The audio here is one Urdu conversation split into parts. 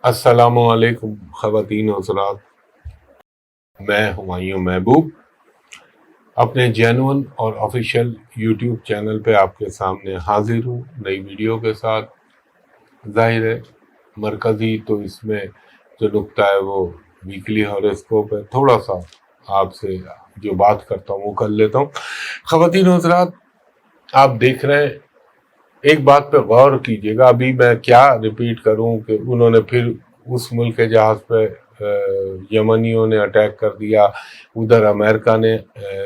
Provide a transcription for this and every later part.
السلام علیکم خواتین و حضرات، میں ہمایوں محبوب اپنے جینون اور آفیشیل یوٹیوب چینل پہ آپ کے سامنے حاضر ہوں نئی ویڈیو کے ساتھ۔ ظاہر ہے مرکزی تو اس میں جو نقطہ ہے وہ ویکلی ہاروسکوپ ہے، تھوڑا سا آپ سے جو بات کرتا ہوں وہ کر لیتا ہوں۔ خواتین و حضرات، آپ دیکھ رہے ہیں، ایک بات پہ غور کیجیے گا، ابھی میں کیا ریپیٹ کروں کہ انہوں نے پھر اس ملک کے جہاز پہ یمنیوں نے اٹیک کر دیا، ادھر امریکہ نے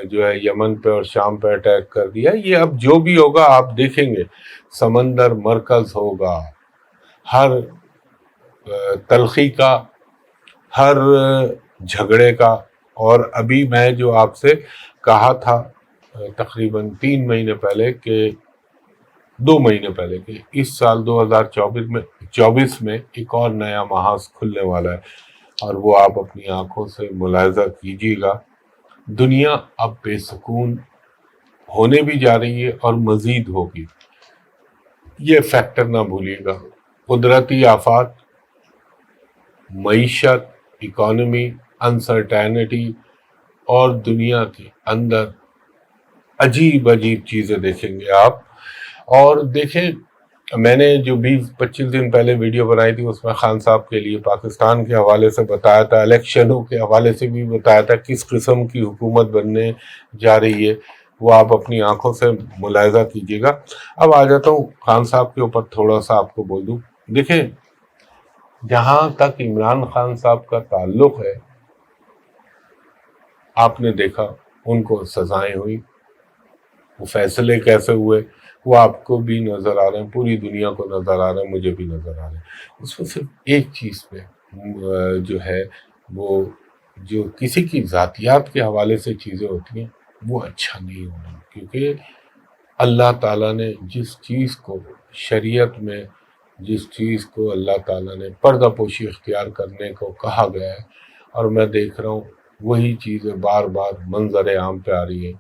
جو ہے یمن پہ اور شام پہ اٹیک کر دیا۔ یہ اب جو بھی ہوگا آپ دیکھیں گے، سمندر مرکز ہوگا ہر تلخی کا، ہر جھگڑے کا۔ اور ابھی میں جو آپ سے کہا تھا تقریباً 3 مہینے پہلے کہ 2 مہینے پہلے کہ اس سال 2024 میں ایک اور نیا محاذ کھلنے والا ہے، اور وہ آپ اپنی آنکھوں سے ملاحظہ کیجیے گا۔ دنیا اب بے سکون ہونے بھی جا رہی ہے اور مزید ہوگی، یہ فیکٹر نہ بھولیے گا۔ قدرتی آفات، معیشت، اکانومی، انسرٹینٹی، اور دنیا کے اندر عجیب عجیب چیزیں دیکھیں گے آپ۔ اور دیکھیں، میں نے جو 20-25 دن پہلے ویڈیو بنائی تھی اس میں خان صاحب کے لیے پاکستان کے حوالے سے بتایا تھا، الیکشنوں کے حوالے سے بھی بتایا تھا کس قسم کی حکومت بننے جا رہی ہے، وہ آپ اپنی آنکھوں سے ملاحظہ کیجیے گا۔ اب آ جاتا ہوں خان صاحب کے اوپر، تھوڑا سا آپ کو بول دوں۔ دیکھیں، جہاں تک عمران خان صاحب کا تعلق ہے، آپ نے دیکھا ان کو سزائیں ہوئی، وہ فیصلے کیسے ہوئے وہ آپ کو بھی نظر آ رہے ہیں، پوری دنیا کو نظر آ رہے ہیں، مجھے بھی نظر آ رہے ہیں۔ اس میں صرف ایک چیز پہ جو ہے وہ جو کسی کی ذاتیات کے حوالے سے چیزیں ہوتی ہیں وہ اچھا نہیں ہونا، کیونکہ اللہ تعالیٰ نے جس چیز کو شریعت میں، جس چیز کو اللہ تعالیٰ نے پردہ پوشی اختیار کرنے کو کہا گیا ہے، اور میں دیکھ رہا ہوں وہی چیزیں بار بار منظر عام پہ آ رہی ہیں۔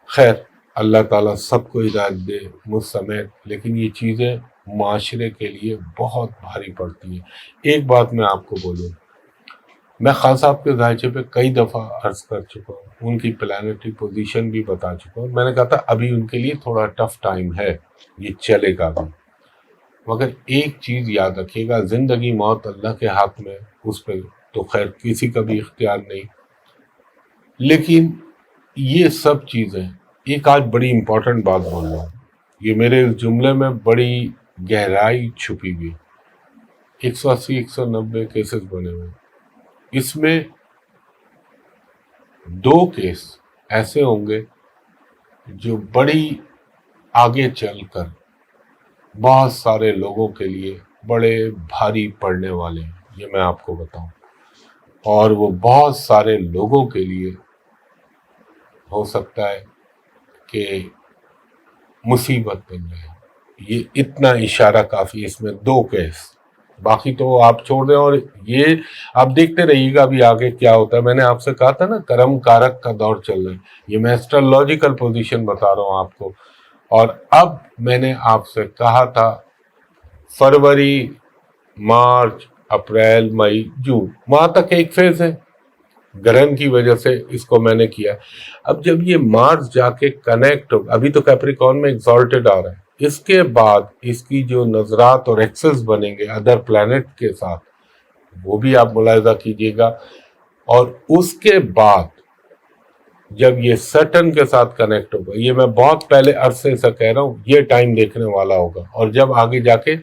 خیر، اللہ تعالیٰ سب کو ہدایت دے، مجھ سمیت، لیکن یہ چیزیں معاشرے کے لیے بہت بھاری پڑتی ہیں۔ ایک بات میں آپ کو بولوں، میں خان صاحب کے ذائچے پہ کئی دفعہ عرض کر چکا ہوں، ان کی پلانٹری پوزیشن بھی بتا چکا ہوں، میں نے کہا تھا ابھی ان کے لیے تھوڑا ٹف ٹائم ہے، یہ چلے گا بھی، مگر ایک چیز یاد رکھیے گا، زندگی موت اللہ کے ہاتھ میں، اس پہ تو خیر کسی کا بھی اختیار نہیں، لیکن یہ سب چیزیں، ایک آج بڑی امپورٹنٹ بات بول رہا ہوں، یہ میرے اس جملے میں بڑی گہرائی چھپی ہوئی۔ 180-190 کیسز بنے ہوئے، اس میں 2 کیس ایسے ہوں گے جو بڑی آگے چل کر بہت سارے لوگوں کے لیے بڑے بھاری پڑنے والے ہیں، یہ میں آپ کو بتاؤں، اور وہ بہت سارے لوگوں کے لیے ہو سکتا ہے کہ مصیبت بن جائے۔ یہ اتنا اشارہ کافی، اس میں 2 کیس، باقی تو آپ چھوڑ دیں، اور یہ آپ دیکھتے رہیے گا ابھی آگے کیا ہوتا ہے۔ میں نے آپ سے کہا تھا نا، کرم کارک کا دور چل رہا ہے، یہ میں ایسٹرولوجیکل پوزیشن بتا رہا ہوں آپ کو۔ اور اب میں نے آپ سے کہا تھا فروری، مارچ، اپریل، مئی، جون، وہاں تک ایک فیز ہے، گرہن کی وجہ سے اس کو میں نے کیا۔ اب جب یہ مارس جا کے کنیکٹ ہو، ابھی تو کیپریکارن میں ایگزالٹڈ آ رہا ہے، اس کے بعد اس کی جو نظرات اور ایکسس بنیں گے ادر پلانٹ کے ساتھ، وہ بھی آپ ملاحظہ کیجیے گا۔ اور اس کے بعد جب یہ سیٹرن کے ساتھ کنیکٹ ہوگا، یہ میں بہت پہلے عرصے سے کہہ رہا ہوں، یہ ٹائم دیکھنے والا ہوگا، اور جب آگے جا کے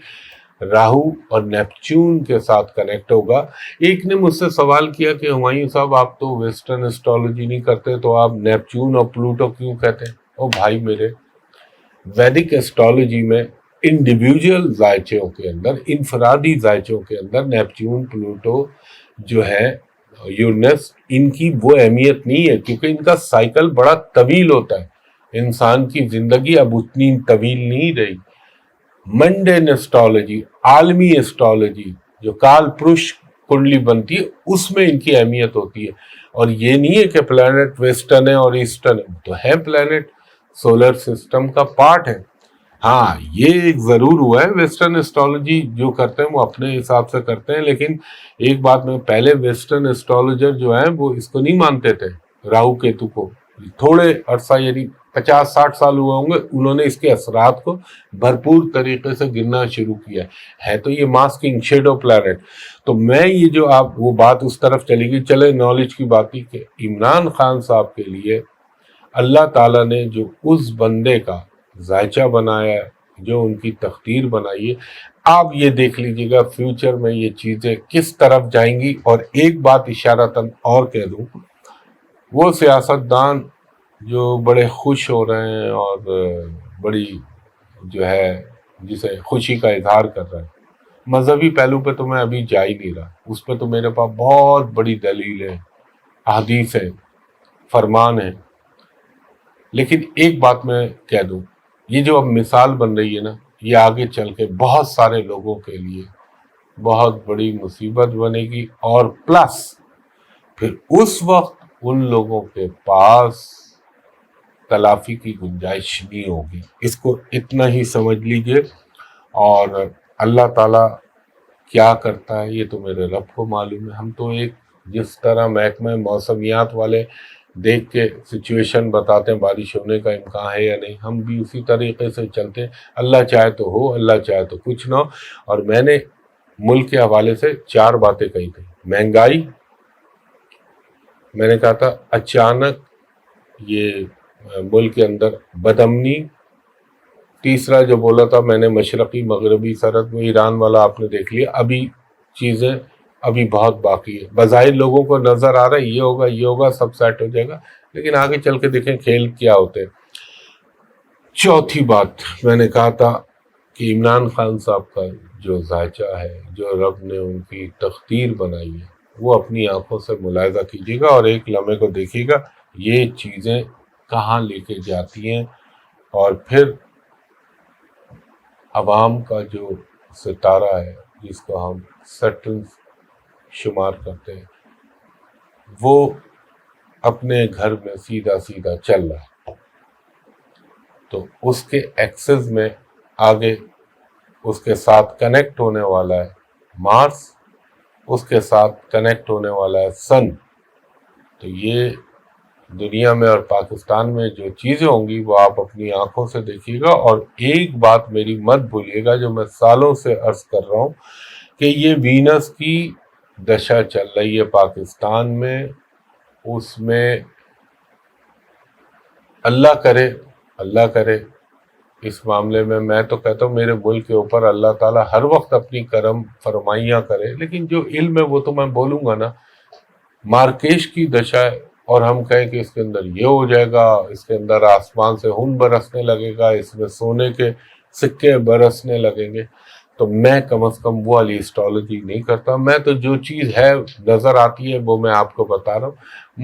راہو اور نیپچون کے ساتھ کنیکٹ ہوگا۔ ایک نے مجھ سے سوال کیا کہ ہمایوں صاحب آپ تو ویسٹرن اسٹرالوجی نہیں کرتے، تو آپ نیپچون اور پلوٹو کیوں کہتے ہیں؟ او بھائی میرے، ویدک اسٹرالوجی میں انڈیویجول ذائچوں کے اندر، انفرادی ذائچوں کے اندر نیپچون، پلوٹو جو ہے، یورینس، ان کی وہ اہمیت نہیں ہے، کیونکہ ان کا سائیکل بڑا طویل ہوتا ہے، انسان کی زندگی اب اتنی طویل نہیں رہی۔ منڈین اسٹرالوجی، عالمی اسٹرالوجی جو کال پرش کنڈلی بنتی ہے، اس میں ان کی اہمیت ہوتی ہے۔ اور یہ نہیں ہے کہ پلانٹ ویسٹرن ہے اور ایسٹرن ہے، تو ہے پلانٹ، سولر سسٹم کا پارٹ ہے۔ ہاں یہ ایک ضرور ہوا ہے، ویسٹرن اسٹرالوجی جو کرتے ہیں وہ اپنے حساب سے کرتے ہیں، لیکن ایک بات میں، پہلے ویسٹرن اسٹرالوجر جو ہیں وہ اس کو نہیں مانتے تھے، راہو کیتو کو. تھوڑے عرصہ یعنی 50-60 سال ہوئے ہوں گے، انہوں نے اس کے اثرات کو بھرپور طریقے سے گننا شروع کیا ہے. تو یہ ماسکنگ شیڈو پلانٹ. تو میں یہ جو آپ وہ بات اس طرف چلی گئی، چلے نالج کی بات ہی کہ عمران خان صاحب کے لیے اللہ تعالیٰ نے جو اس بندے کا ذائچہ بنایا ہے، جو ان کی تقدیر بنائی ہے، آپ یہ دیکھ لیجئے گا فیوچر میں یہ چیزیں کس طرف جائیں گی. اور ایک بات اشارتاً اور کہہ دوں، وہ سیاستدان جو بڑے خوش ہو رہے ہیں اور بڑی جو ہے جسے خوشی کا اظہار کر رہے ہیں، مذہبی پہلو پہ تو میں ابھی جا ہی نہیں رہا، اس پہ تو میرے پاس بہت بڑی دلیل ہے، احادیث ہے، فرمان ہے. لیکن ایک بات میں کہہ دوں، یہ جو اب مثال بن رہی ہے نا، یہ آگے چل کے بہت سارے لوگوں کے لیے بہت بڑی مصیبت بنے گی. اور پلس پھر اس وقت ان لوگوں کے پاس تلافی کی گنجائش نہیں ہوگی. اس کو اتنا ہی سمجھ لیجئے. اور اللہ تعالیٰ کیا کرتا ہے یہ تو میرے رب کو معلوم ہے. ہم تو ایک جس طرح محکمہ موسمیات والے دیکھ کے سچویشن بتاتے ہیں بارش ہونے کا امکان ہے یا نہیں، ہم بھی اسی طریقے سے چلتے ہیں، اللہ چاہے تو ہو، اللہ چاہے تو کچھ نہ ہو. اور میں نے ملک کے حوالے سے 4 باتیں کہی تھی. مہنگائی، میں نے کہا تھا اچانک یہ ملک کے اندر بدامنی. تیسرا جو بولا تھا میں نے مشرقی مغربی سرحد، وہ ایران والا آپ نے دیکھ لیا. ابھی چیزیں ابھی بہت باقی ہے. بظاہر لوگوں کو نظر آ رہا ہے یہ ہوگا سب سیٹ ہو جائے گا، لیکن آگے چل کے دیکھیں کھیل کیا ہوتے ہیں. چوتھی بات میں نے کہا تھا کہ عمران خان صاحب کا جو ذائچہ ہے، جو رب نے ان کی تقدیر بنائی ہے، وہ اپنی آنکھوں سے ملاحظہ کیجیے گا اور ایک لمحے کو دیکھیے گا یہ چیزیں کہاں لے کے جاتی ہیں. اور پھر عوام کا جو ستارہ ہے جس کو ہم سٹل شمار کرتے ہیں، وہ اپنے گھر میں سیدھا سیدھا چل رہا ہے. تو اس کے ایکسس میں آگے اس کے ساتھ کنیکٹ ہونے والا ہے مارس، اس کے ساتھ کنیکٹ ہونے والا ہے سن. تو یہ دنیا میں اور پاکستان میں جو چیزیں ہوں گی وہ آپ اپنی آنکھوں سے دیکھیے گا. اور ایک بات میری مت بھولیے گا جو میں سالوں سے عرض کر رہا ہوں کہ یہ وینس کی دشا چل رہی ہے پاکستان میں، اس میں اللہ کرے اس معاملے میں تو کہتا ہوں میرے ملک کے اوپر اللہ تعالیٰ ہر وقت اپنی کرم فرمائیاں کرے. لیکن جو علم ہے وہ تو میں بولوں گا نا. مارکیش کی دشا ہے اور ہم کہیں کہ اس کے اندر یہ ہو جائے گا، اس کے اندر آسمان سے خون برسنے لگے گا، اس میں سونے کے سکے برسنے لگیں گے. تو میں کم از کم وہ والی اسٹرالوجی نہیں کرتا. میں تو جو چیز ہے نظر آتی ہے وہ میں آپ کو بتا رہا ہوں.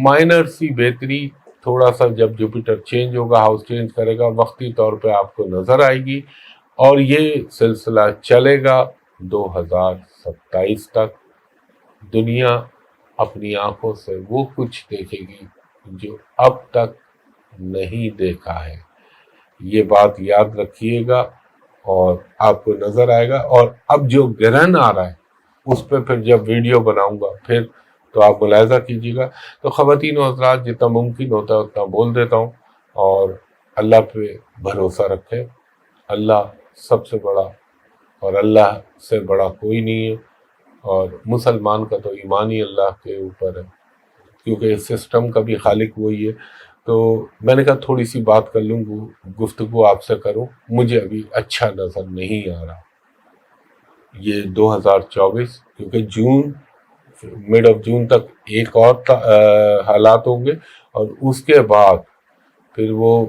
مائنر سی بہتری تھوڑا سا جب جوپیٹر چینج ہوگا، ہاؤس چینج کرے گا، وقتی طور پہ آپ کو نظر آئے گی. اور یہ سلسلہ چلے گا 2027 تک. دنیا اپنی آنکھوں سے وہ کچھ دیکھے گی جو اب تک نہیں دیکھا ہے. یہ بات یاد رکھیے گا اور آپ کو نظر آئے گا. اور اب جو گرہن آ رہا ہے اس پہ پھر جب ویڈیو بناؤں گا پھر تو آپ ملاحظہ کیجیے گا. تو خواتین و حضرات جتنا ممکن ہوتا ہے اتنا بول دیتا ہوں، اور اللہ پہ بھروسہ رکھے. اللہ سب سے بڑا اور اللہ سے بڑا کوئی نہیں ہے. اور مسلمان کا تو ایمان ہی اللہ کے اوپر ہے، کیونکہ اس سسٹم کا بھی خالق وہی ہے. تو میں نے کہا تھوڑی سی بات کر لوں، گفتگو آپ سے کروں. مجھے ابھی اچھا نظر نہیں آ رہا یہ 2024، کیونکہ جون مڈ آف جون تک ایک اور حالات ہوں گے، اور اس کے بعد پھر وہ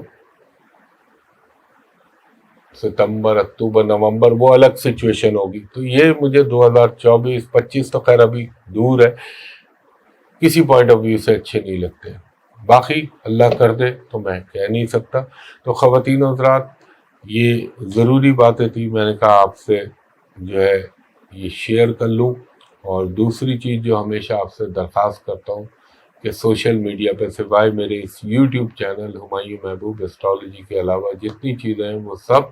ستمبر اکتوبر نومبر وہ الگ سچویشن ہوگی. تو یہ مجھے 2024-25 تو خیر ابھی دور ہے، کسی پوائنٹ آف ویو سے اچھے نہیں لگتے. باقی اللہ کر دے تو میں کہہ نہیں سکتا. تو خواتین و حضرات یہ ضروری باتیں تھی، میں نے کہا آپ سے جو ہے یہ شیئر کر لوں. اور دوسری چیز جو ہمیشہ آپ سے درخواست کرتا ہوں کہ سوشل میڈیا پہ سوائے میرے اس یوٹیوب چینل ہمایوں محبوب اسٹرالوجی کے علاوہ جتنی چیزیں ہیں وہ سب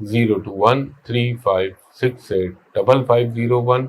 0213568550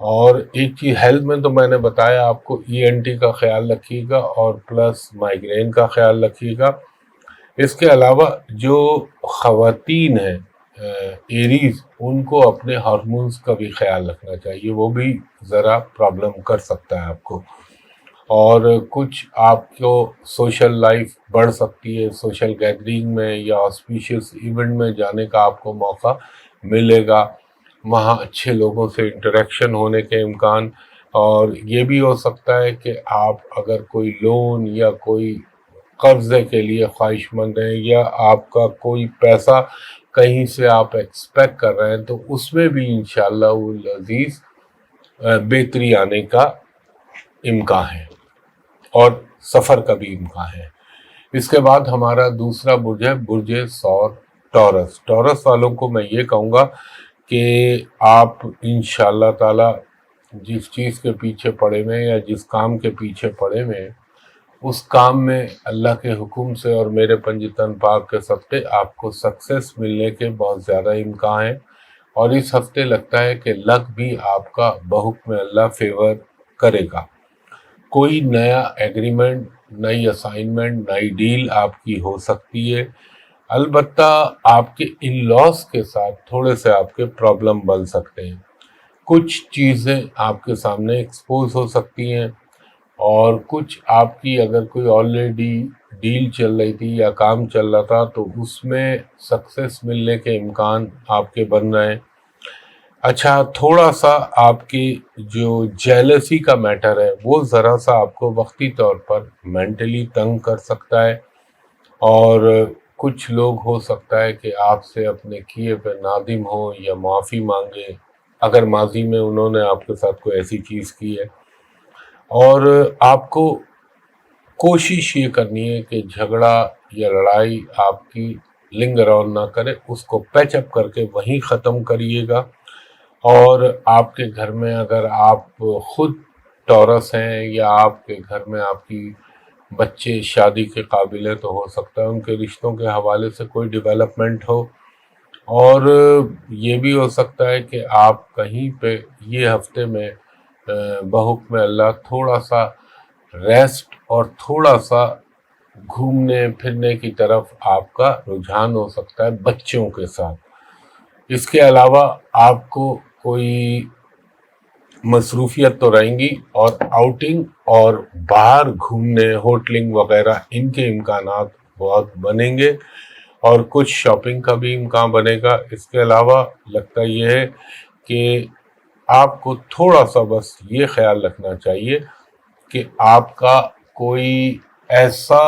اور ایک چیز ہیلتھ میں تو میں نے بتایا آپ کو، ENT کا خیال رکھیے گا اور پلس مائیگرین کا خیال رکھیے گا۔ اس کے علاوہ جو خواتین ہیں ایریز، ان کو اپنے ہارمونز کا بھی خیال رکھنا چاہیے، وہ بھی ذرا پرابلم کر سکتا ہے آپ کو۔ اور کچھ آپ کو سوشل لائف بڑھ سکتی ہے، سوشل گیدرنگ میں یا آسپیشیس ایونٹ میں جانے کا آپ کو موقع ملے گا، وہاں اچھے لوگوں سے انٹریکشن ہونے کے امکان۔ اور یہ بھی ہو سکتا ہے کہ آپ اگر کوئی لون یا کوئی قرضے کے لیے خواہش مند ہیں، یا آپ کا کوئی پیسہ کہیں سے آپ ایکسپیکٹ کر رہے ہیں، تو اس میں بھی انشاءاللہ العزیز بہتری آنے کا امکان ہے اور سفر کا بھی امکان ہے۔ اس کے بعد ہمارا دوسرا برج ہے برج ثور ٹورس۔ ٹورس والوں کو میں یہ کہوں گا کہ آپ انشاءاللہ تعالی جس چیز کے پیچھے پڑے ہوئے یا جس کام کے پیچھے پڑے ہوئے اس کام میں اللہ کے حکم سے اور میرے پنجتن پاک کے صدقے آپ کو سکسیس ملنے کے بہت زیادہ امکان ہیں۔ اور اس ہفتے لگتا ہے کہ لک بھی آپ کا بحکم اللہ فیور کرے گا۔ کوئی نیا ایگریمنٹ، نئی اسائنمنٹ، نئی ڈیل آپ کی ہو سکتی ہے۔ البتہ آپ کے ان لاس کے ساتھ تھوڑے سے آپ کے پرابلم بن سکتے ہیں، کچھ چیزیں آپ کے سامنے ایکسپوز ہو سکتی ہیں، اور کچھ آپ کی اگر کوئی آلریڈی ڈیل چل رہی تھی یا کام چل رہا تھا تو اس میں سکسیس ملنے کے امکان آپ کے بن رہے ہیں۔ اچھا، تھوڑا سا آپ کی جو جیلسی کا میٹر ہے وہ ذرا سا آپ کو وقتی طور پر مینٹلی تنگ کر سکتا ہے، اور کچھ لوگ ہو سکتا ہے کہ آپ سے اپنے کیے پہ نادم ہوں یا معافی مانگے اگر ماضی میں انہوں نے آپ کے ساتھ کوئی ایسی چیز کی ہے۔ اور آپ کو کوشش یہ کرنی ہے کہ جھگڑا یا لڑائی آپ کی لنگر آن نہ کرے، اس کو پیچ اپ کر کے وہیں ختم کریے گا۔ اور آپ کے گھر میں اگر آپ خود ٹورس ہیں یا آپ کے گھر میں آپ کی بچے شادی کے قابل ہیں، تو ہو سکتا ہے ان کے رشتوں کے حوالے سے کوئی ڈیولپمنٹ ہو۔ اور یہ بھی ہو سکتا ہے کہ آپ کہیں پہ یہ ہفتے میں بحکم اللہ تھوڑا سا ریسٹ اور تھوڑا سا گھومنے پھرنے کی طرف آپ کا رجحان ہو سکتا ہے بچوں کے ساتھ۔ اس کے علاوہ آپ کو کوئی مصروفیت تو رہیں گی، اور آؤٹنگ اور باہر گھومنے، ہوٹلنگ وغیرہ، ان کے امکانات بہت بنیں گے، اور کچھ شاپنگ کا بھی امکان بنے گا۔ اس کے علاوہ لگتا یہ ہے کہ آپ کو تھوڑا سا بس یہ خیال رکھنا چاہیے کہ آپ کا کوئی ایسا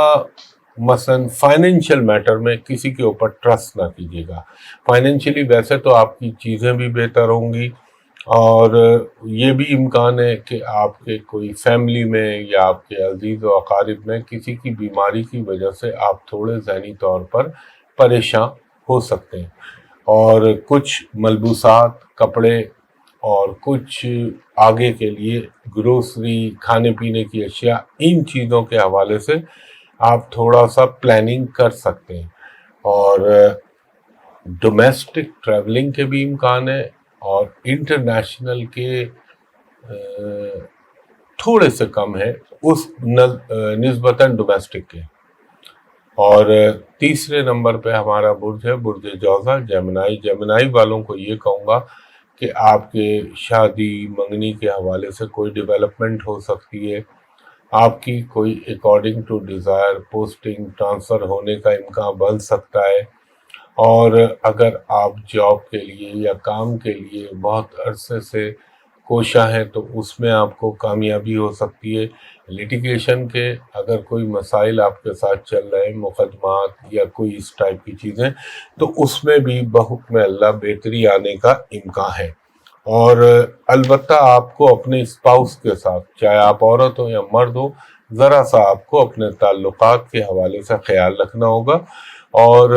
مثلاً فائنینشیل میٹر میں کسی کے اوپر ٹرسٹ نہ کیجیے گا۔ فائنینشیلی ویسے تو آپ کی چیزیں بھی بہتر ہوں گی، اور یہ بھی امکان ہے کہ آپ کے کوئی فیملی میں یا آپ کے عزیز و اقارب میں کسی کی بیماری کی وجہ سے آپ تھوڑے ذہنی طور پر پریشان ہو سکتے ہیں، اور کچھ ملبوسات، کپڑے اور کچھ آگے کے لیے گروسری، کھانے پینے کی اشیاء، ان چیزوں کے حوالے سے آپ تھوڑا سا پلاننگ کر سکتے ہیں۔ اور ڈومیسٹک ٹریولنگ کے بھی امکان ہے، اور انٹرنیشنل کے تھوڑے سے کم ہے اس نسبتاً ڈومیسٹک کے۔ اور تیسرے نمبر پہ ہمارا برج ہے برج جوزا، جیمنائی۔ جیمنائی والوں کو یہ کہوں گا کہ آپ کے شادی منگنی کے حوالے سے کوئی ڈیولپمنٹ ہو سکتی ہے، آپ کی کوئی according to desire posting transfer ہونے کا امکان بن سکتا ہے۔ اور اگر آپ جاب کے لیے یا کام کے لیے بہت عرصے سے کوشاں ہیں تو اس میں آپ کو کامیابی ہو سکتی ہے۔ لیٹیگیشن کے اگر کوئی مسائل آپ کے ساتھ چل رہے ہیں، مقدمات یا کوئی اس ٹائپ کی چیزیں، تو اس میں بھی بحکم اللہ بہتری آنے کا امکان ہے۔ اور البتہ آپ کو اپنے اسپاؤس کے ساتھ، چاہے آپ عورت ہو یا مرد ہو، ذرا سا آپ کو اپنے تعلقات کے حوالے سے خیال رکھنا ہوگا، اور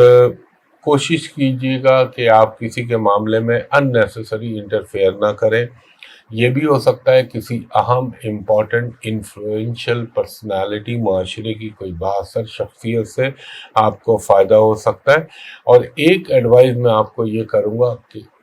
کوشش کیجیے گا کہ آپ کسی کے معاملے میں ان نیسیسری انٹرفیئر نہ کریں۔ یہ بھی ہو سکتا ہے کسی اہم امپورٹنٹ انفلوئنشل پرسنالٹی، معاشرے کی کوئی بااثر شخصیت سے آپ کو فائدہ ہو سکتا ہے۔ اور ایک ایڈوائز میں آپ کو یہ کروں گا کہ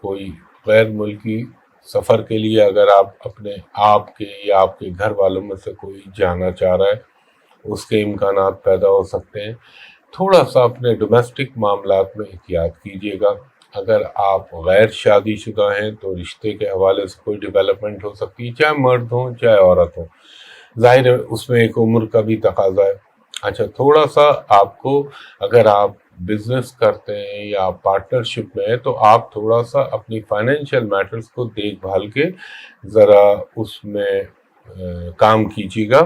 کوئی غیر ملکی سفر کے لیے اگر آپ کے یا آپ کے گھر والوں میں سے کوئی جانا چاہ رہا ہے، اس کے امکانات پیدا ہو سکتے ہیں۔ تھوڑا سا اپنے ڈومیسٹک معاملات میں احتیاط کیجیے گا۔ اگر آپ غیر شادی شدہ ہیں تو رشتے کے حوالے سے کوئی ڈیولپمنٹ ہو سکتی ہے، چاہے مرد ہوں چاہے عورت ہوں، ظاہر ہے اس میں ایک عمر کا بھی تقاضا ہے۔ اچھا، تھوڑا سا آپ کو، اگر آپ بزنس کرتے ہیں یا آپ پارٹنرشپ میں ہیں تو آپ تھوڑا سا اپنی فائنینشیل میٹرز کو دیکھ بھال کے ذرا اس میں کام کیجیے گا۔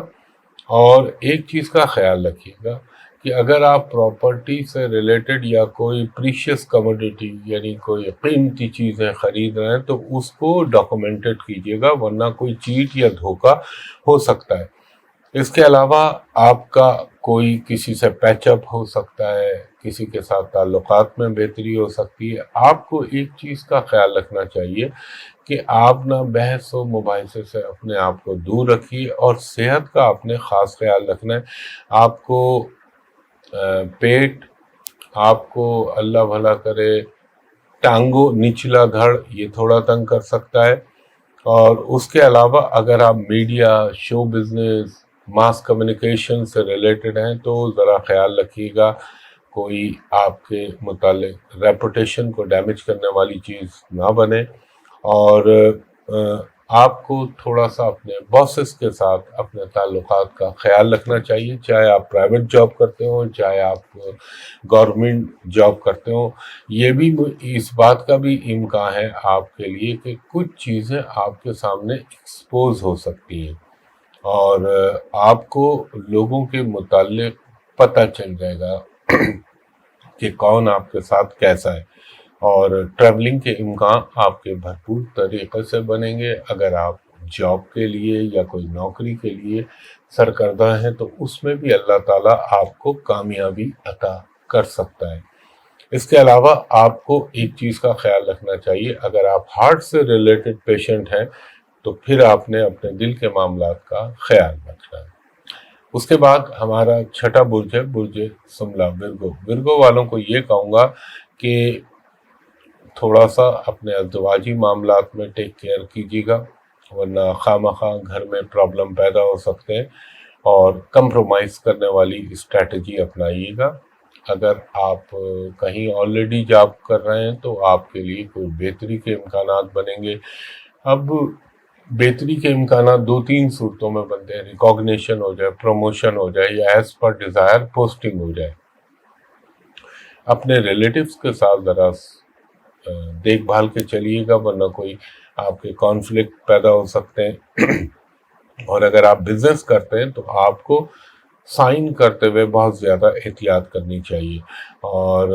اور ایک چیز کا خیال رکھیے گا کہ اگر آپ پراپرٹی سے ریلیٹڈ یا کوئی پریشیس کموڈیٹی یعنی کوئی قیمتی چیزیں خرید رہے ہیں تو اس کو ڈاکومنٹڈ کیجیے گا، ورنہ کوئی چیٹ یا دھوکہ ہو سکتا ہے۔ اس کے علاوہ آپ کا کوئی کسی سے پیچ اپ ہو سکتا ہے، کسی کے ساتھ تعلقات میں بہتری ہو سکتی ہے۔ آپ کو ایک چیز کا خیال رکھنا چاہیے کہ آپ نہ بحث و مباحثے سے اپنے آپ کو دور رکھیے، اور صحت کا اپنے خاص خیال رکھنا ہے۔ آپ کو پیٹ، آپ کو اللہ بھلا کرے ٹانگوں نچلا دھڑ یہ تھوڑا تنگ کر سکتا ہے۔ اور اس کے علاوہ اگر آپ media, show business, mass communication سے ریلیٹڈ ہیں تو ذرا خیال رکھیے گا کوئی آپ کے متعلق ریپوٹیشن کو ڈیمیج کرنے والی چیز نہ بنے۔ اور آپ کو تھوڑا سا اپنے باسز کے ساتھ اپنے تعلقات کا خیال رکھنا چاہیے، چاہے آپ پرائیویٹ جاب کرتے ہوں چاہے آپ گورنمنٹ جاب کرتے ہوں۔ یہ بھی اس بات کا بھی امکان ہے آپ کے لیے کہ کچھ چیزیں آپ کے سامنے ایکسپوز ہو سکتی ہیں، اور آپ کو لوگوں کے متعلق پتہ چل جائے گا کہ کون آپ کے ساتھ کیسا ہے۔ اور ٹریولنگ کے امکان آپ کے بھرپور طریقے سے بنیں گے۔ اگر آپ جاب کے لیے یا کوئی نوکری کے لیے سرکردہ ہیں تو اس میں بھی اللہ تعالیٰ آپ کو کامیابی عطا کر سکتا ہے۔ اس کے علاوہ آپ کو ایک چیز کا خیال رکھنا چاہیے، اگر آپ ہارٹ سے ریلیٹڈ پیشنٹ ہیں تو پھر آپ نے اپنے دل کے معاملات کا خیال رکھنا ہے۔ اس کے بعد ہمارا چھٹا برج ہے برج سملا، ورگو والوں کو یہ کہوں گا کہ تھوڑا سا اپنے ازدواجی معاملات میں ٹیک کیئر کیجیے گا، ورنہ خواہ گھر میں پرابلم پیدا ہو سکتے ہیں، اور کمپرومائز کرنے والی اسٹریٹجی اپنائیے گا۔ اگر آپ کہیں آلریڈی جاب کر رہے ہیں تو آپ کے لیے کوئی بہتری کے امکانات بنیں گے۔ اب بہتری کے امکانات دو تین صورتوں میں بنتے ہیں، ریکاگنیشن ہو جائے، پروموشن ہو جائے، یا ایز پر ڈیزائر پوسٹنگ ہو جائے۔ اپنے ریلیٹیوز کے ساتھ ذرا دیکھ بھال کے چلیے گا، ورنہ کوئی آپ کے کانفلکٹ پیدا ہو سکتے ہیں۔ اور اگر آپ بزنس کرتے ہیں تو آپ کو سائن کرتے ہوئے بہت زیادہ احتیاط کرنی چاہیے، اور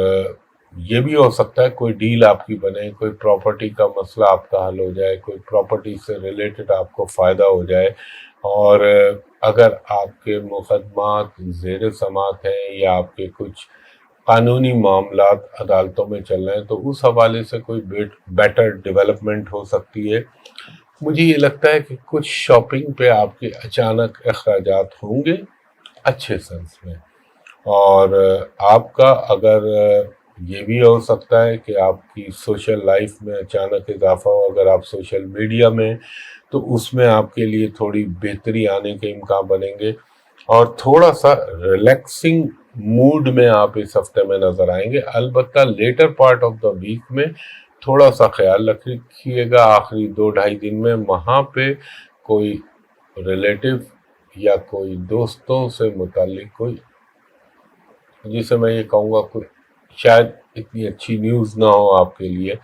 یہ بھی ہو سکتا ہے کوئی ڈیل آپ کی بنے، کوئی پراپرٹی کا مسئلہ آپ کا حل ہو جائے، کوئی پراپرٹی سے ریلیٹڈ آپ کو فائدہ ہو جائے۔ اور اگر آپ کے مقدمات زیر سماعت ہیں یا آپ کے کچھ قانونی معاملات عدالتوں میں چل رہے ہیں تو اس حوالے سے کوئی بیٹر ڈیولپمنٹ ہو سکتی ہے۔ مجھے یہ لگتا ہے کہ کچھ شاپنگ پہ آپ کے اچانک اخراجات ہوں گے اچھے سینس میں، اور آپ کا اگر یہ بھی ہو سکتا ہے کہ آپ کی سوشل لائف میں اچانک اضافہ ہو، اگر آپ سوشل میڈیا میں تو اس میں آپ کے لیے تھوڑی بہتری آنے کے امکان بنیں گے، اور تھوڑا سا ریلیکسنگ موڈ میں آپ اس ہفتے میں نظر آئیں گے۔ البتہ latter part of the week میں تھوڑا سا خیال رکھیے گا، آخری 2-2.5 دن میں وہاں پہ کوئی ریلیٹیو یا کوئی دوستوں سے متعلق کوئی، جسے میں یہ کہوں گا کوئی شاید اتنی اچھی نیوز نہ ہو آپ کے لیے،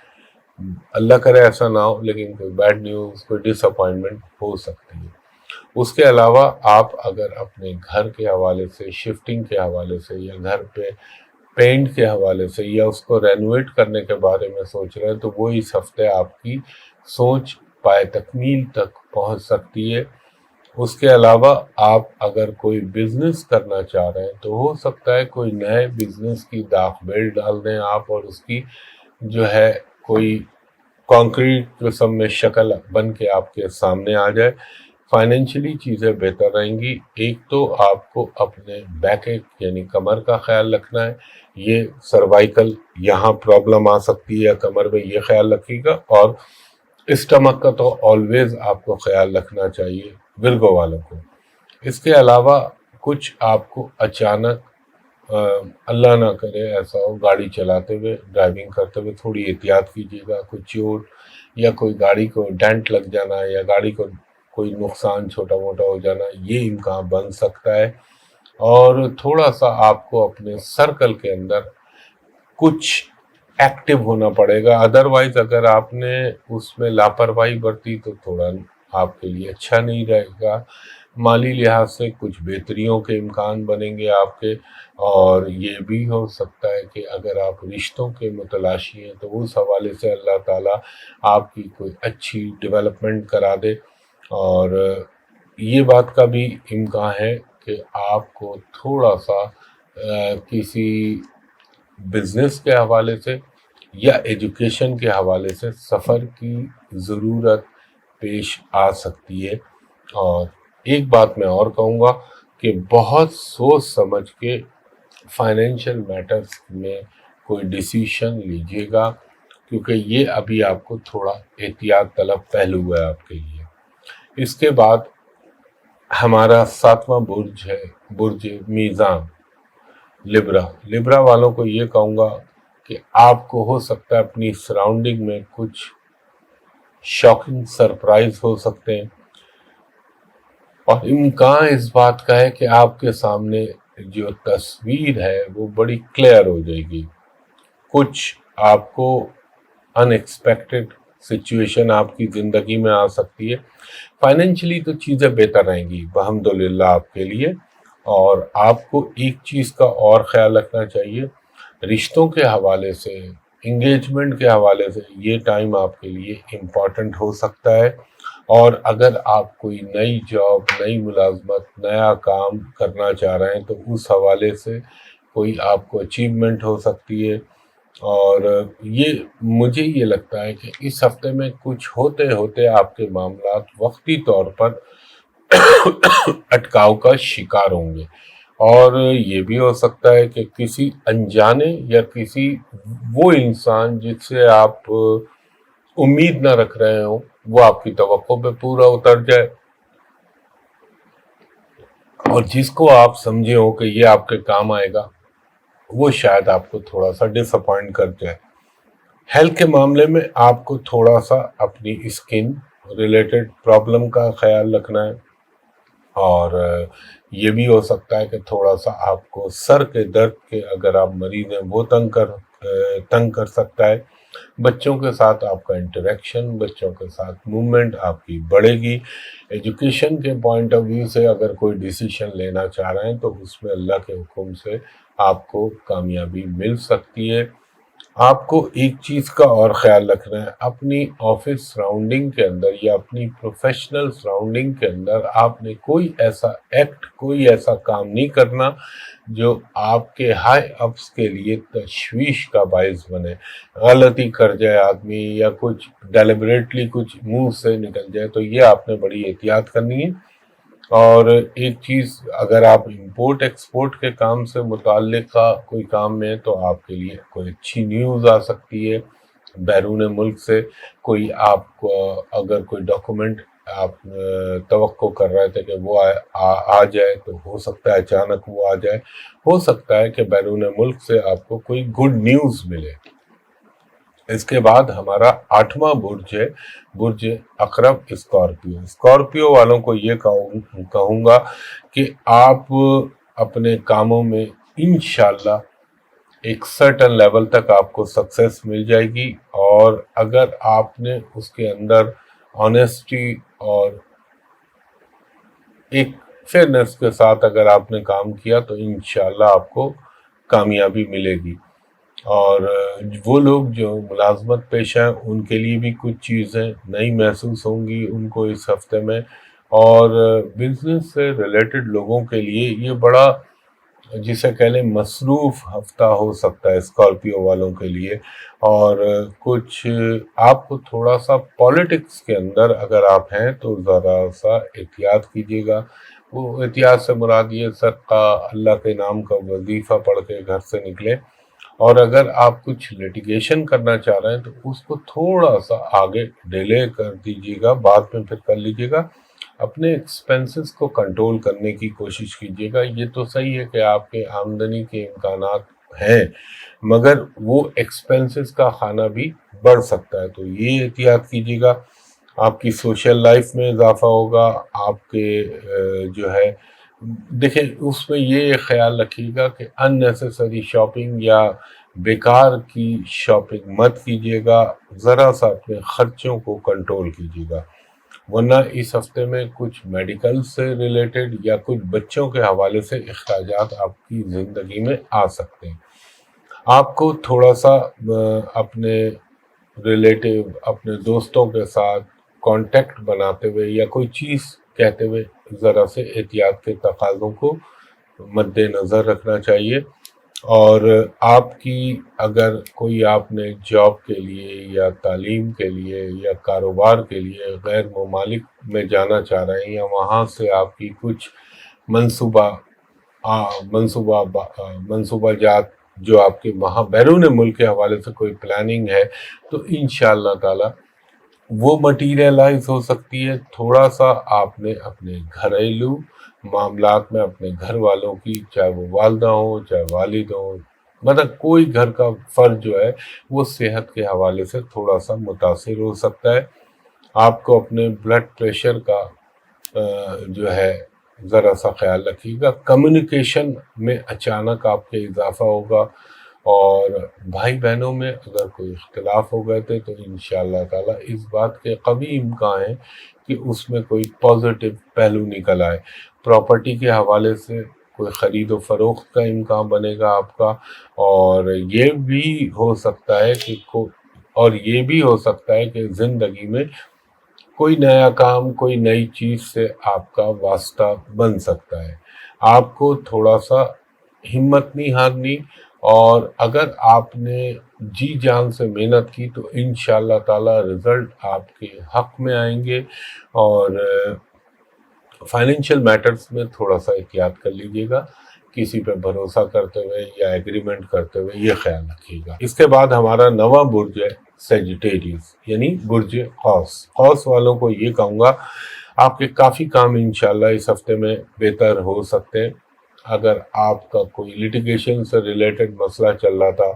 اللہ کرے ایسا نہ ہو، لیکن کوئی بیڈ نیوز، کوئی ڈس اپوائنٹمنٹ ہو سکتی ہے۔ اس کے علاوہ آپ اگر اپنے گھر کے حوالے سے، شفٹنگ کے حوالے سے، یا گھر پہ پینٹ کے حوالے سے، یا اس کو رینوویٹ کرنے کے بارے میں سوچ رہے ہیں تو وہ اس ہفتے آپ کی سوچ پائے تکمیل تک پہنچ سکتی ہے۔ اس کے علاوہ آپ اگر کوئی بزنس کرنا چاہ رہے ہیں تو ہو سکتا ہے کوئی نئے بزنس کی داغ بیل ڈال دیں آپ، اور اس کی جو ہے کوئی کانکریٹ قسم میں شکل بن کے آپ کے سامنے آ جائے۔ فائنینشلی چیزیں بہتر رہیں گی۔ ایک تو آپ کو اپنے بیک ایک یعنی کمر کا خیال رکھنا ہے، یہ سروائیکل یہاں پرابلم آ سکتی ہے یا کمر میں، یہ خیال رکھیے گا۔ اور اسٹمک کا تو آلویز آپ کو خیال رکھنا چاہیے ورگو والوں کو۔ اس کے علاوہ کچھ آپ کو اچانک اللہ نہ کرے ایسا ہو، گاڑی چلاتے ہوئے ڈرائیونگ کرتے ہوئے تھوڑی احتیاط کیجیے گا، کوئی چوٹ یا کوئی گاڑی کو ڈینٹ لگ جانا یا گاڑی کو کوئی نقصان چھوٹا موٹا ہو جانا، یہ امکان بن سکتا ہے۔ اور تھوڑا سا آپ کو اپنے سرکل کے اندر کچھ ایکٹیو ہونا پڑے گا، ادروائز اگر آپ نے اس میں لاپرواہی برتی تو تھوڑا آپ کے لیے اچھا نہیں رہے گا۔ مالی لحاظ سے کچھ بہتریوں کے امکان بنیں گے آپ کے، اور یہ بھی ہو سکتا ہے کہ اگر آپ رشتوں کے متلاشی ہیں تو اس حوالے سے اللہ تعالیٰ آپ کی کوئی اچھی ڈیولپمنٹ کرا دے۔ اور یہ بات کا بھی امکان ہے کہ آپ کو تھوڑا سا کسی بزنس کے حوالے سے یا ایجوکیشن کے حوالے سے سفر کی ضرورت پیش آ سکتی ہے۔ اور ایک بات میں اور کہوں گا کہ بہت سوچ سمجھ کے فائنینشیل میٹرز میں کوئی ڈیسیشن لیجیے گا، کیونکہ یہ ابھی آپ کو تھوڑا احتیاط طلب پہلو ہے آپ کے لیے۔ اس کے بعد ہمارا 7واں برج ہے برج میزان، لبرا والوں کو یہ کہوں گا کہ آپ کو ہو سکتا ہے اپنی سراؤنڈنگ میں کچھ شاکنگ سرپرائز ہو سکتے ہیں، اور امکان اس بات کا ہے کہ آپ کے سامنے جو تصویر ہے وہ بڑی کلیئر ہو جائے گی۔ کچھ آپ کو ان ایکسپیکٹڈ سچویشن آپ کی زندگی میں آ سکتی ہے۔ فائنینشلی تو چیزیں بہتر رہیں گی الحمدللہ آپ کے لیے۔ اور آپ کو ایک چیز کا اور خیال رکھنا چاہیے، رشتوں کے حوالے سے، انگیجمنٹ کے حوالے سے یہ ٹائم آپ کے لیے امپورٹنٹ ہو سکتا ہے۔ اور اگر آپ کوئی نئی جاب، نئی ملازمت، نیا کام کرنا چاہ رہے ہیں تو اس حوالے سے کوئی آپ کو اچیومنٹ ہو سکتی ہے۔ اور مجھے یہ لگتا ہے کہ اس ہفتے میں کچھ ہوتے ہوتے آپ کے معاملات وقتی طور پر اٹکاؤ کا شکار ہوں گے، اور یہ بھی ہو سکتا ہے کہ کسی انجانے یا کسی وہ انسان جس سے آپ امید نہ رکھ رہے ہوں وہ آپ کی توقع پہ پورا اتر جائے، اور جس کو آپ سمجھے ہو کہ یہ آپ کے کام آئے گا وہ شاید آپ کو تھوڑا سا ڈس اپوائنٹ کر جائے۔ ہیلتھ کے معاملے میں آپ کو تھوڑا سا اپنی اسکن ریلیٹڈ پرابلم کا خیال رکھنا ہے، اور یہ بھی ہو سکتا ہے کہ تھوڑا سا آپ کو سر کے درد کے اگر آپ مریض ہیں وہ تنگ کر سکتا ہے۔ بچوں کے ساتھ آپ کا انٹریکشن، بچوں کے ساتھ موومنٹ آپ کی بڑھے گی۔ ایجوکیشن کے پوائنٹ آف ویو سے اگر کوئی ڈیسیشن لینا چاہ رہے ہیں تو اس میں اللہ کے حکم سے آپ کو کامیابی مل سکتی ہے۔ آپ کو ایک چیز کا اور خیال رکھنا ہے، اپنی آفس سراؤنڈنگ کے اندر یا اپنی پروفیشنل سراؤنڈنگ کے اندر آپ نے کوئی ایسا ایکٹ، کوئی ایسا کام نہیں کرنا جو آپ کے ہائی اپس کے لیے تشویش کا باعث بنے۔ غلطی کر جائے آدمی یا کچھ ڈیلیبریٹلی کچھ منہ سے نکل جائے تو یہ آپ نے بڑی احتیاط کرنی ہے۔ اور ایک چیز، اگر آپ امپورٹ ایکسپورٹ کے کام سے متعلق کوئی کام میں تو آپ کے لیے کوئی اچھی نیوز آ سکتی ہے بیرون ملک سے۔ کوئی آپ کو اگر کوئی ڈاکومنٹ آپ توقع کر رہے تھے کہ وہ آ جائے تو ہو سکتا ہے اچانک وہ آ جائے، ہو سکتا ہے کہ بیرون ملک سے آپ کو کوئی گڈ نیوز ملے۔ اس کے بعد ہمارا 8واں برج ہے برج عقرب، اسکارپیو والوں کو یہ کہوں گا کہ آپ اپنے کاموں میں انشاءاللہ ایک سرٹن لیول تک آپ کو سکسیس مل جائے گی، اور اگر آپ نے اس کے اندر آنیسٹی اور ایک فیئرنس کے ساتھ اگر آپ نے کام کیا تو انشاءاللہ آپ کو کامیابی ملے گی۔ اور وہ لوگ جو ملازمت پیشہ ہیں ان کے لیے بھی کچھ چیزیں نئی محسوس ہوں گی ان کو اس ہفتے میں، اور بزنس سے ریلیٹڈ لوگوں کے لیے یہ بڑا جسے کہہ لیں مصروف ہفتہ ہو سکتا ہے اسکارپیو والوں کے لیے، اور کچھ آپ کو تھوڑا سا پالیٹکس کے اندر اگر آپ ہیں تو ذرا سا احتیاط کیجیے گا۔ وہ احتیاط سے مراد یہ صدقہ اللہ کے نام کا وظیفہ پڑھ کے گھر سے نکلیں، اور اگر آپ کچھ لیٹیگیشن کرنا چاہ رہے ہیں تو اس کو تھوڑا سا آگے ڈیلے کر دیجیے گا، بعد میں پھر کر لیجیے گا۔ اپنے ایکسپنسز کو کنٹرول کرنے کی کوشش کیجیے گا۔ یہ تو صحیح ہے کہ آپ کے آمدنی کے امکانات ہیں، مگر وہ ایکسپنسز کا خانہ بھی بڑھ سکتا ہے، تو یہ احتیاط کیجیے گا۔ آپ کی سوشل لائف میں اضافہ ہوگا، آپ کے جو ہے دیکھیں اس میں یہ خیال رکھیے گا کہ ان نیسیسری شاپنگ یا بیکار کی شاپنگ مت کیجیے گا، ذرا سا اپنے خرچوں کو کنٹرول کیجیے گا، ورنہ اس ہفتے میں کچھ میڈیکل سے ریلیٹڈ یا کچھ بچوں کے حوالے سے اخراجات آپ کی زندگی میں آ سکتے ہیں۔ آپ کو تھوڑا سا اپنے ریلیٹیو، اپنے دوستوں کے ساتھ کانٹیکٹ بناتے ہوئے یا کوئی چیز کہتے ہوئے ذرا سے احتیاط کے تقاضوں کو مد نظر رکھنا چاہیے۔ اور آپ کی اگر کوئی آپ نے جاب کے لیے یا تعلیم کے لیے یا کاروبار کے لیے غیر ممالک میں جانا چاہ رہے ہیں، یا وہاں سے آپ کی کچھ منصوبہ جات جو آپ کے وہاں بیرون ملک کے حوالے سے کوئی پلاننگ ہے، تو انشاءاللہ تعالی وہ مٹیریلائز ہو سکتی ہے۔ تھوڑا سا آپ نے اپنے گھریلو معاملات میں اپنے گھر والوں کی، چاہے وہ والدہ ہوں چاہے والد ہوں، مطلب کوئی گھر کا فرد جو ہے وہ صحت کے حوالے سے تھوڑا سا متاثر ہو سکتا ہے۔ آپ کو اپنے بلڈ پریشر کا جو ہے ذرا سا خیال رکھیے گا۔ کمیونیکیشن میں اچانک آپ کے اضافہ ہوگا، اور بھائی بہنوں میں اگر کوئی اختلاف ہو گئے تھے تو انشاءاللہ تعالی اس بات کے قوی امکان ہے کہ اس میں کوئی پازیٹیو پہلو نکل آئے۔ پراپرٹی کے حوالے سے کوئی خرید و فروخت کا امکان بنے گا آپ کا، اور یہ بھی ہو سکتا ہے کہ زندگی میں کوئی نیا کام، کوئی نئی چیز سے آپ کا واسطہ بن سکتا ہے۔ آپ کو تھوڑا سا ہمت نہیں ہارنی، اور اگر آپ نے جی جان سے محنت کی تو انشاءاللہ تعالی رزلٹ آپ کے حق میں آئیں گے۔ اور فائنینشیل میٹرز میں تھوڑا سا احتیاط کر لیجیے گا، کسی پہ بھروسہ کرتے ہوئے یا ایگریمنٹ کرتے ہوئے، یہ خیال رکھیے گا۔ اس کے بعد ہمارا نواں برج ہے سیجیٹیریس، یعنی برج قوس والوں کو یہ کہوں گا آپ کے کافی کام انشاءاللہ اس ہفتے میں بہتر ہو سکتے ہیں۔ اگر آپ کا کوئی لیٹیگیشن سے ریلیٹڈ مسئلہ چل رہا تھا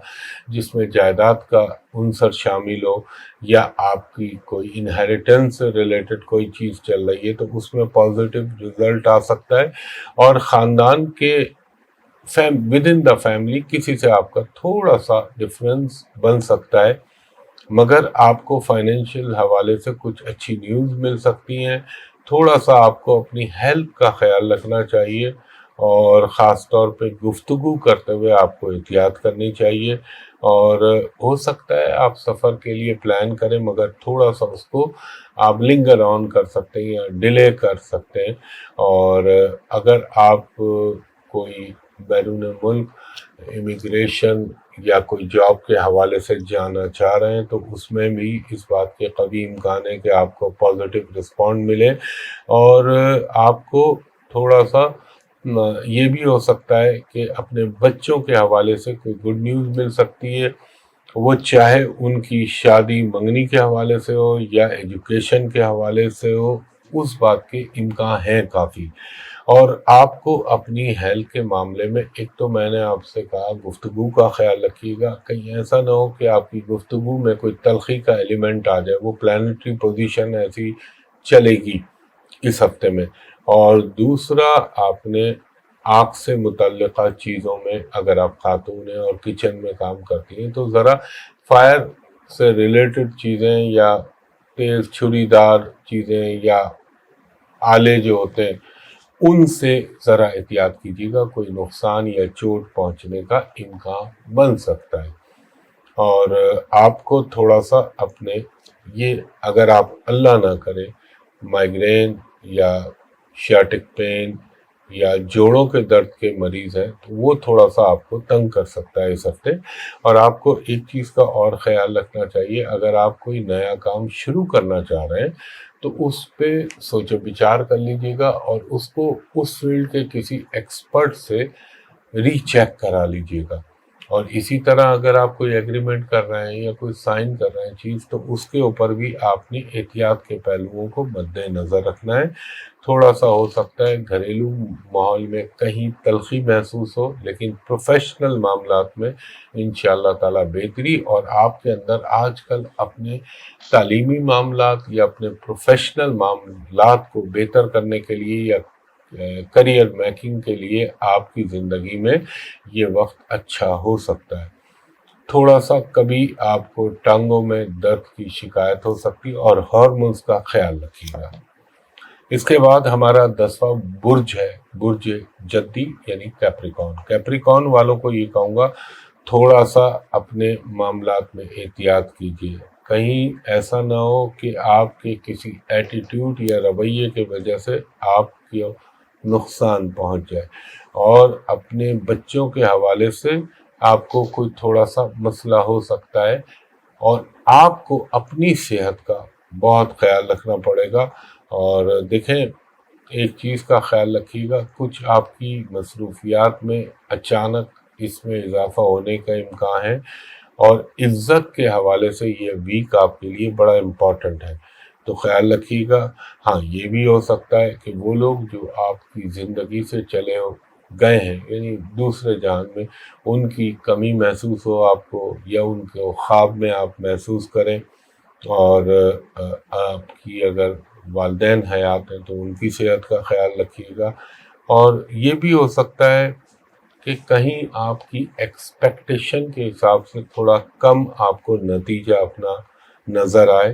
جس میں جائیداد کا عنصر شامل ہو، یا آپ کی کوئی انہیریٹنس سے ریلیٹڈ کوئی چیز چل رہی ہے، تو اس میں پازیٹیو رزلٹ آ سکتا ہے، اور خاندان کے ود ان دا فیملی کسی سے آپ کا تھوڑا سا ڈفرینس بن سکتا ہے، مگر آپ کو فائنینشیل حوالے سے کچھ اچھی نیوز مل سکتی ہیں۔ تھوڑا سا آپ کو اپنی ہیلتھ کا خیال رکھنا چاہیے، اور خاص طور پہ گفتگو کرتے ہوئے آپ کو احتیاط کرنی چاہیے، اور ہو سکتا ہے آپ سفر کے لیے پلان کریں، مگر تھوڑا سا اس کو آپ لنگر آن کر سکتے ہیں یا ڈیلے کر سکتے ہیں۔ اور اگر آپ کوئی بیرون ملک امیگریشن یا کوئی جاب کے حوالے سے جانا چاہ رہے ہیں تو اس میں بھی اس بات کے قوی امکان ہے کہ آپ کو پازیٹیو رسپانڈ ملے، اور آپ کو تھوڑا سا یہ بھی ہو سکتا ہے کہ اپنے بچوں کے حوالے سے کوئی گڈ نیوز مل سکتی ہے، وہ چاہے ان کی شادی منگنی کے حوالے سے ہو یا ایجوکیشن کے حوالے سے ہو، اس بات کے امکان ہیں کافی۔ اور آپ کو اپنی ہیلتھ کے معاملے میں، ایک تو میں نے آپ سے کہا گفتگو کا خیال رکھیے گا، کہیں ایسا نہ ہو کہ آپ کی گفتگو میں کوئی تلخی کا ایلیمنٹ آ جائے، وہ پلانٹری پوزیشن ایسی چلے گی اس ہفتے میں۔ اور دوسرا، آپ نے آنکھ سے متعلقہ چیزوں میں، اگر آپ خاتون ہیں اور کچن میں کام کرتی ہیں، تو ذرا فائر سے ریلیٹڈ چیزیں یا تیز چھری دار چیزیں یا آلے جو ہوتے ہیں ان سے ذرا احتیاط کیجیے گا، کوئی نقصان یا چوٹ پہنچنے کا امکان بن سکتا ہے۔ اور آپ کو تھوڑا سا اپنے یہ، اگر آپ اللہ نہ کرے مائیگرین یا شیاٹک پین یا جوڑوں کے درد کے مریض ہیں تو وہ تھوڑا سا آپ کو تنگ کر سکتا ہے اس ہفتے. اور آپ کو ایک چیز کا اور خیال رکھنا چاہیے، اگر آپ کوئی نیا کام شروع کرنا چاہ رہے ہیں تو اس پہ سوچ و بچار کر لیجیے گا اور اس کو اس فیلڈ کے کسی ایکسپرٹ سے ری چیک کرا لیجیے گا. اور اسی طرح اگر آپ کوئی ایگریمنٹ کر رہے ہیں یا کوئی سائن کر رہے ہیں چیز، تو اس کے اوپر بھی آپ نے احتیاط کے پہلوؤں کو مد نظر رکھنا ہے. تھوڑا سا ہو سکتا ہے گھریلو ماحول میں کہیں تلخی محسوس ہو، لیکن پروفیشنل معاملات میں انشاءاللہ تعالی بہتری. اور آپ کے اندر آج کل اپنے تعلیمی معاملات یا اپنے پروفیشنل معاملات کو بہتر کرنے کے لیے یا کریئر میکنگ کے لیے آپ کی زندگی میں یہ وقت اچھا ہو سکتا ہے. تھوڑا سا کبھی آپ کو ٹانگوں میں درد کی شکایت ہو سکتی اور ہارمونز کا خیال رکھیے گا. اس کے بعد ہمارا 10واں برج ہے، برج جدی یعنی کیپریکون. کیپریکون والوں کو یہ کہوں گا تھوڑا سا اپنے معاملات میں احتیاط کیجیے. کہیں ایسا نہ ہو کہ آپ کے کسی ایٹیٹیوڈ یا رویے کی وجہ سے آپ کو نقصان پہنچ جائے. اور اپنے بچوں کے حوالے سے آپ کو کوئی تھوڑا سا مسئلہ ہو سکتا ہے، اور آپ کو اپنی صحت کا بہت خیال رکھنا پڑے گا. اور دیکھیں ایک چیز کا خیال رکھیے گا، کچھ آپ کی مصروفیات میں اچانک اس میں اضافہ ہونے کا امکان ہے، اور عزت کے حوالے سے یہ ویک آپ کے لیے بڑا امپورٹنٹ ہے، تو خیال رکھیے گا. ہاں یہ بھی ہو سکتا ہے کہ وہ لوگ جو آپ کی زندگی سے چلے گئے ہیں یعنی دوسرے جہان میں، ان کی کمی محسوس ہو آپ کو، یا ان کو خواب میں آپ محسوس کریں. اور آپ کی اگر والدین حیات ہیں تو ان کی صحت کا خیال رکھیے گا. اور یہ بھی ہو سکتا ہے کہ کہیں آپ کی ایکسپیکٹیشن کے حساب سے تھوڑا کم آپ کو نتیجہ اپنا نظر آئے،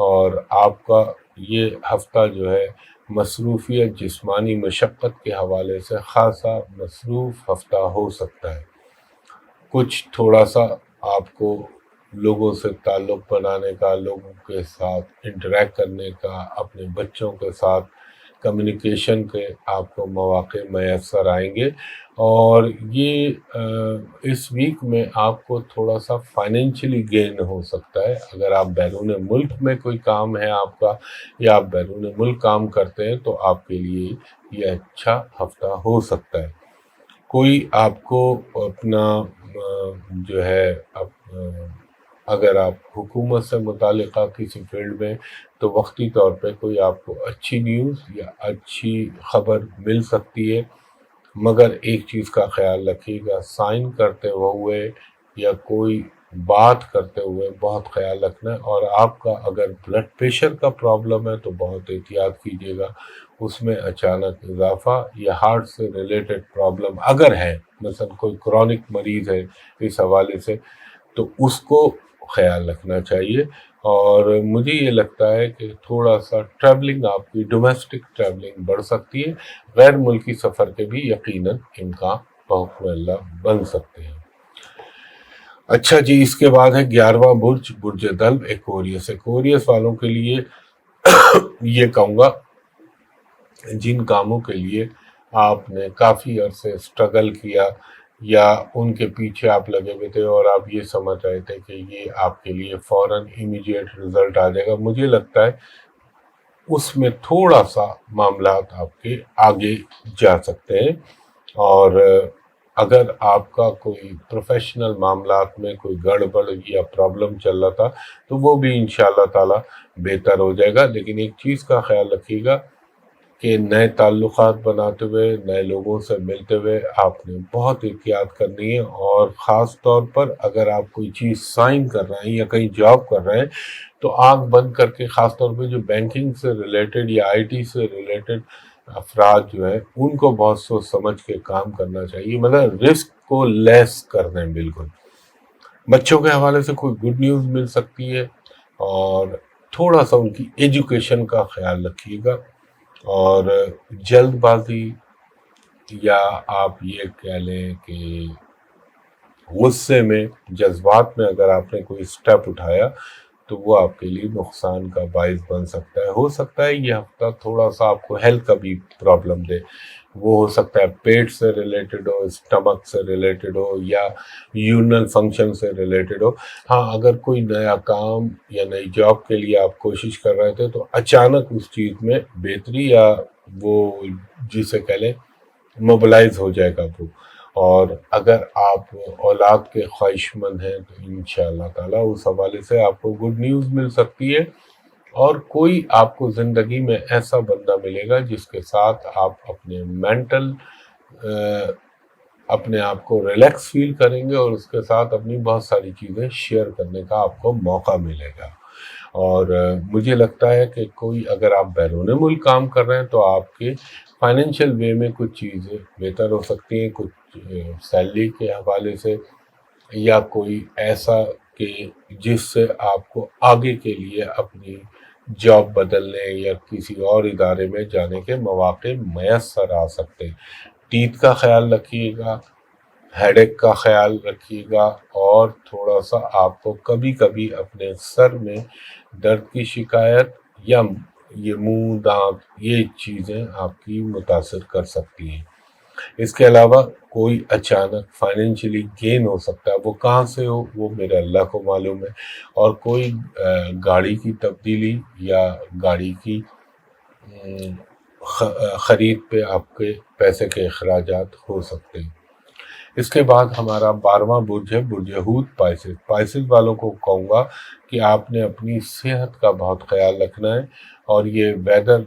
اور آپ کا یہ ہفتہ جو ہے مصروفیت جسمانی مشقت کے حوالے سے خاصا مصروف ہفتہ ہو سکتا ہے. کچھ تھوڑا سا آپ کو لوگوں سے تعلق بنانے کا، لوگوں کے ساتھ انٹریکٹ کرنے کا، اپنے بچوں کے ساتھ کمیونیکیشن کے آپ کو مواقع میسر آئیں گے. اور یہ اس ویک میں آپ کو تھوڑا سا فائنینشلی گین ہو سکتا ہے. اگر آپ بیرون ملک میں کوئی کام ہے آپ کا، یا آپ بیرون ملک کام کرتے ہیں، تو آپ کے لیے یہ اچھا ہفتہ ہو سکتا ہے. کوئی آپ کو اپنا جو ہے اگر آپ حکومت سے متعلقہ کسی فیلڈ میں، تو وقتی طور پہ کوئی آپ کو اچھی نیوز یا اچھی خبر مل سکتی ہے. مگر ایک چیز کا خیال رکھیے گا، سائن کرتے ہوئے یا کوئی بات کرتے ہوئے بہت خیال رکھنا ہے. اور آپ کا اگر بلڈ پریشر کا پرابلم ہے تو بہت احتیاط کیجیے گا، اس میں اچانک اضافہ یا ہارٹ سے ریلیٹڈ پرابلم اگر ہے، مثلا کوئی کرونک مریض ہے اس حوالے سے، تو اس کو خیال رکھنا چاہیے. اور مجھے یہ لگتا ہے کہ تھوڑا سا ٹریولنگ آپ کی ڈومیسٹک ٹریولنگ بڑھ سکتی ہے، غیر ملکی سفر کے بھی یقیناً امکان بحکم اللہ بن سکتے ہیں. اچھا جی، اس کے بعد ہے 11واں برج، برج دلو ایکوریس. ایکوریس والوں کے لیے یہ کہوں گا جن کاموں کے لیے آپ نے کافی عرصے سٹرگل کیا یا ان کے پیچھے آپ لگے ہوئے تھے اور آپ یہ سمجھ رہے تھے کہ یہ آپ کے لیے فوراً امیڈیٹ رزلٹ آ جائے گا، مجھے لگتا ہے اس میں تھوڑا سا معاملات آپ کے آگے جا سکتے ہیں. اور اگر آپ کا کوئی پروفیشنل معاملات میں کوئی گڑبڑ یا پرابلم چل رہا تھا تو وہ بھی انشاءاللہ تعالی بہتر ہو جائے گا. لیکن ایک چیز کا خیال رکھیے گا کہ نئے تعلقات بناتے ہوئے، نئے لوگوں سے ملتے ہوئے آپ نے بہت احتیاط کرنی ہے. اور خاص طور پر اگر آپ کوئی چیز سائن کر رہے ہیں یا کہیں جاب کر رہے ہیں تو آنکھ بند کر کے، خاص طور پہ جو بینکنگ سے ریلیٹڈ یا آئی ٹی سے ریلیٹڈ افراد جو ہیں ان کو بہت سوچ سمجھ کے کام کرنا چاہیے، مطلب رسک کو لیس کر دیں بالکل. بچوں کے حوالے سے کوئی گڈ نیوز مل سکتی ہے، اور تھوڑا سا ان کی ایجوکیشن کا خیال رکھیے گا. اور جلد بازی یا آپ یہ کہہ لیں کہ غصے میں، جذبات میں اگر آپ نے کوئی سٹیپ اٹھایا تو وہ آپ کے لیے نقصان کا باعث بن سکتا ہے. ہو سکتا ہے یہ ہفتہ تھوڑا سا آپ کو ہیلتھ کا بھی پرابلم دے، وہ ہو سکتا ہے پیٹ سے ریلیٹڈ ہو، اسٹمک سے ریلیٹڈ ہو، یا یورنل فنکشن سے ریلیٹڈ ہو۔ ہاں اگر کوئی نیا کام یا نئی جاب کے لیے آپ کوشش کر رہے تھے تو اچانک اس چیز میں بہتری یا وہ جسے کہہ لیں موبلائز ہو جائے گا وہ، اور اگر آپ اولاد کے خواہش مند ہیں تو انشاءاللہ تعالیٰ اس حوالے سے آپ کو گڈ نیوز مل سکتی ہے، اور کوئی آپ کو زندگی میں ایسا بندہ ملے گا جس کے ساتھ آپ اپنے مینٹل اپنے آپ کو ریلیکس فیل کریں گے، اور اس کے ساتھ اپنی بہت ساری چیزیں شیئر کرنے کا آپ کو موقع ملے گا۔ اور مجھے لگتا ہے کہ کوئی اگر آپ بیرون ملک کام کر رہے ہیں تو آپ کے فائنینشیل وے میں کچھ چیزیں بہتر ہو سکتی ہیں، کچھ سیلری کے حوالے سے، یا کوئی ایسا کہ جس سے آپ کو آگے کے لیے اپنی جاب بدلنے یا کسی اور ادارے میں جانے کے مواقع میسر آ سکتے ہیں۔ ٹیتھ کا خیال رکھیے گا، ہیڈ ایک کا خیال رکھیے گا، اور تھوڑا سا آپ کو کبھی کبھی اپنے سر میں درد کی شکایت یا یہ منہ دانت یہ چیزیں آپ کی متاثر کر سکتی ہیں۔ اس کے علاوہ کوئی اچانک فائنینشلی گین ہو سکتا ہے، وہ کہاں سے ہو وہ میرے اللہ کو معلوم ہے، اور کوئی گاڑی کی تبدیلی یا گاڑی کی خرید پہ آپ کے پیسے کے اخراجات ہو سکتے ہیں۔ اس کے بعد ہمارا 12واں برج ہے برج حوت پائسس۔ پائسس والوں کو کہوں گا کہ آپ نے اپنی صحت کا بہت خیال رکھنا ہے، اور یہ ویدر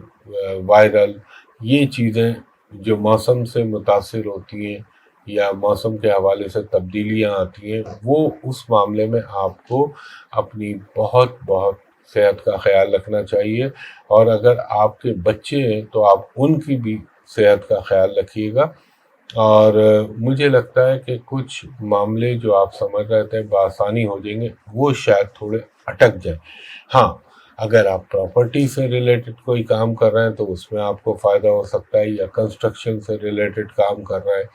وائرل یہ چیزیں جو موسم سے متاثر ہوتی ہیں یا موسم کے حوالے سے تبدیلیاں آتی ہیں، وہ اس معاملے میں آپ کو اپنی بہت صحت کا خیال رکھنا چاہیے، اور اگر آپ کے بچے ہیں تو آپ ان کی بھی صحت کا خیال رکھیے گا۔ اور مجھے لگتا ہے کہ کچھ معاملے جو آپ سمجھ رہے تھے بآسانی ہو جائیں گے، وہ شاید تھوڑے اٹک جائیں۔ ہاں اگر آپ پراپرٹی سے ریلیٹڈ کوئی کام کر رہے ہیں تو اس میں آپ کو فائدہ ہو سکتا ہے، یا کنسٹرکشن سے ریلیٹڈ کام کر رہے ہیں۔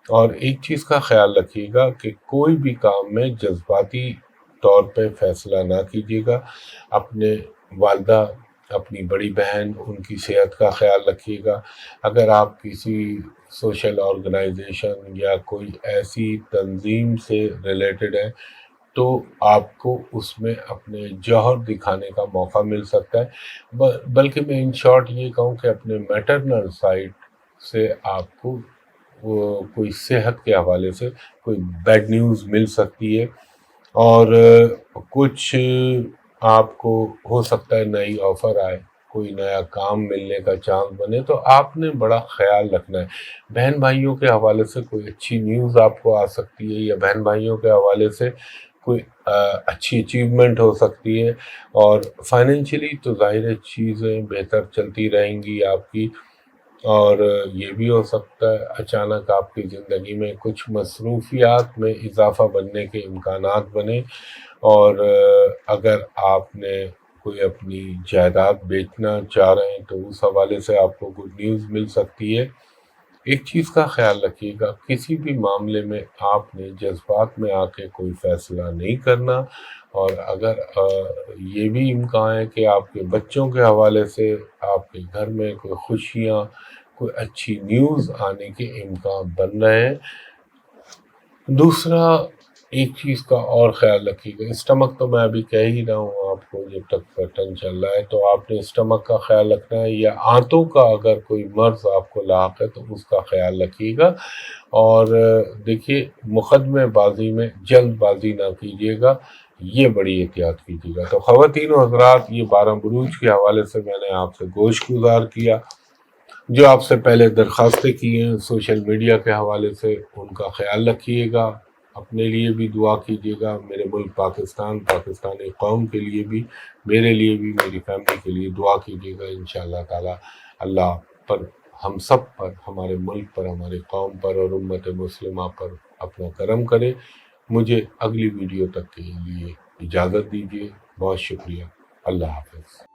اور ایک چیز کا خیال رکھیے گا کہ کوئی بھی کام میں جذباتی طور پہ فیصلہ نہ کیجیے گا۔ اپنے والدہ، اپنی بڑی بہن، ان کی صحت کا خیال رکھیے گا۔ اگر آپ کسی سوشل آرگنائزیشن یا کوئی ایسی تنظیم سے ریلیٹڈ ہے تو آپ کو اس میں اپنے جوہر دکھانے کا موقع مل سکتا ہے، بلکہ میں ان شارٹ یہ کہوں کہ اپنے میٹرنل سائڈ سے آپ کو کوئی صحت کے حوالے سے کوئی بیڈ نیوز مل سکتی ہے، اور کچھ آپ کو ہو سکتا ہے نئی آفر آئے، کوئی نیا کام ملنے کا چانس بنے، تو آپ نے بڑا خیال رکھنا ہے۔ بہن بھائیوں کے حوالے سے کوئی اچھی نیوز آپ کو آ سکتی ہے، یا بہن بھائیوں کے حوالے سے کوئی اچھی اچیومنٹ ہو سکتی ہے، اور فائنینشلی تو ظاہر چیزیں بہتر چلتی رہیں گی آپ کی، اور یہ بھی ہو سکتا ہے اچانک آپ کی زندگی میں کچھ مصروفیات میں اضافہ بننے کے امکانات بنے، اور اگر آپ نے کوئی اپنی جائیداد بیچنا چاہ رہے ہیں تو اس حوالے سے آپ کو گڈ نیوز مل سکتی ہے۔ ایک چیز کا خیال رکھیے گا، کسی بھی معاملے میں آپ نے جذبات میں آ کے کوئی فیصلہ نہیں کرنا، اور اگر یہ بھی امکان ہے کہ آپ کے بچوں کے حوالے سے آپ کے گھر میں کوئی خوشیاں، کوئی اچھی نیوز آنے کے امکان بن رہے ہیں۔ دوسرا ایک چیز کا اور خیال رکھیے گا، اسٹمک تو میں ابھی کہہ ہی رہا ہوں آپ کو جب تک پیٹرن چل رہا ہے، تو آپ نے اسٹمک کا خیال رکھنا ہے، یا آنتوں کا اگر کوئی مرض آپ کو لاحق ہے تو اس کا خیال رکھیے گا۔ اور دیکھیے مقدمے بازی میں جلد بازی نہ کیجیے گا، یہ بڑی احتیاط کیجیے گا۔ تو خواتین و حضرات، یہ 12 بروج کے حوالے سے میں نے آپ سے گوش گزار کیا۔ جو آپ سے پہلے درخواستیں کی ہیں سوشل میڈیا کے حوالے سے، ان کا خیال رکھیے گا، اپنے لیے بھی دعا کیجیے گا، میرے ملک پاکستانی قوم کے لیے بھی، میرے لیے بھی، میری فیملی کے لیے دعا کیجیے گا۔ انشاءاللہ تعالی اللہ پر، ہم سب پر، ہمارے ملک پر، ہماری قوم پر اور امت مسلمہ پر اپنا کرم کرے۔ مجھے اگلی ویڈیو تک کے لیے اجازت دیجیے، بہت شکریہ، اللہ حافظ۔